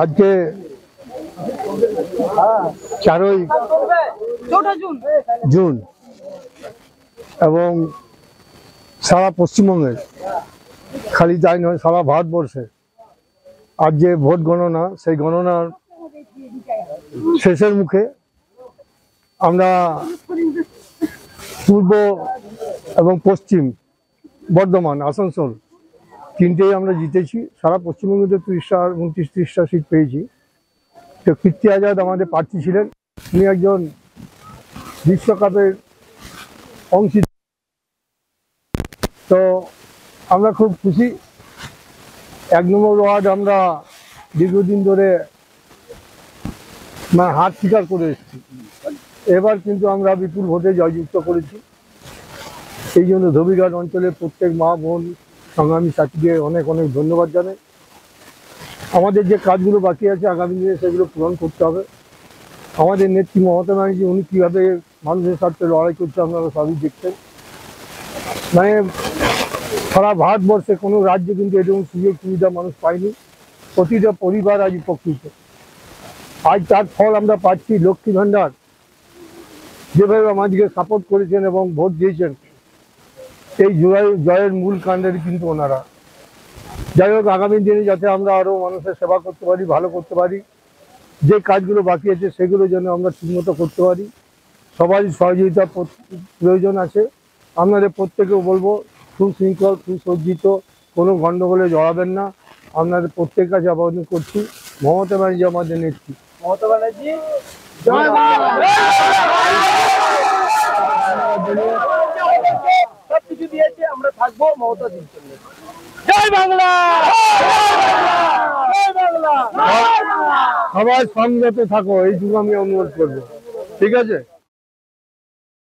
আজকে 4ই জুন এবং সারা পশ্চিমবঙ্গের, খালি তাই নয় সারা ভারতবর্ষে আজ যে ভোট গণনা, সেই গণনার শেষের মুখে আমরা পূর্ব এবং পশ্চিম বর্ধমান, আসানসোল তিনটেই আমরা জিতেছি। সারা পশ্চিমবঙ্গে তো 29-30টা সিট পেয়েছি। তো কীর্তি আজাদ আমাদের প্রার্থী ছিলেন, তিনি একজন বিশ্বকাপের অংশীদার। তো আমরা খুব খুশি। 1 নম্বর ওয়ার্ড আমরা দীর্ঘদিন ধরে হার স্বীকার করে এসেছি, এবার কিন্তু আমরা বিপুল ভোটে জয়যুক্ত করেছি। এই জন্য ধোবিঘাট অঞ্চলের প্রত্যেক মা বোন সংগ্রামী সাথীকে অনেক অনেক ধন্যবাদ জানাই। আমাদের যে কাজগুলো বাকি আছে আগামী দিনে সেগুলো পূরণ করতে হবে। আমাদের নেত্রী মমতা ব্যানার্জি উনি কীভাবে মানুষের স্বার্থে লড়াই করছে আপনারা সবই দেখছেন। মানে সারা ভারতবর্ষে কোনো রাজ্যে কিন্তু এরকম সুযোগ সুবিধা মানুষ পায়নি। প্রতিটা পরিবার আজ উপকৃত। আজ তার ফল আমরা পাচ্ছি। লক্ষ্মী ভাণ্ডার যেভাবে আমাদেরকে সাপোর্ট করেছেন এবং ভোট দিয়েছেন, এই জয়ের মূল কাণ্ডের কিন্তু ওনারা। যাই হোক, আগামী দিনে যাতে আমরা আরও মানুষের সেবা করতে পারি, ভালো করতে পারি, যে কাজগুলো বাকি আছে সেগুলো যেন আমরা ঠিকমতো করতে পারি, সবারই সহযোগিতা প্রয়োজন আছে। আপনাদের প্রত্যেকেও বলবো সুশৃঙ্খল সুসজ্জিত কোনো গণ্ডগোলে জড়াবেন না। আপনাদের প্রত্যেক কাছে আবেদন করছি। মমতা ব্যানার্জি আমাদের নেত্রী। মমতা ব্যানার্জি সবকিছু দিয়েছে, আমরা থাকবো মমতা দিন। জয় বাংলা, জয় বাংলা। সবাই সংযত থাকো, এইটুকু আমি অনুরোধ করবো। ঠিক আছে।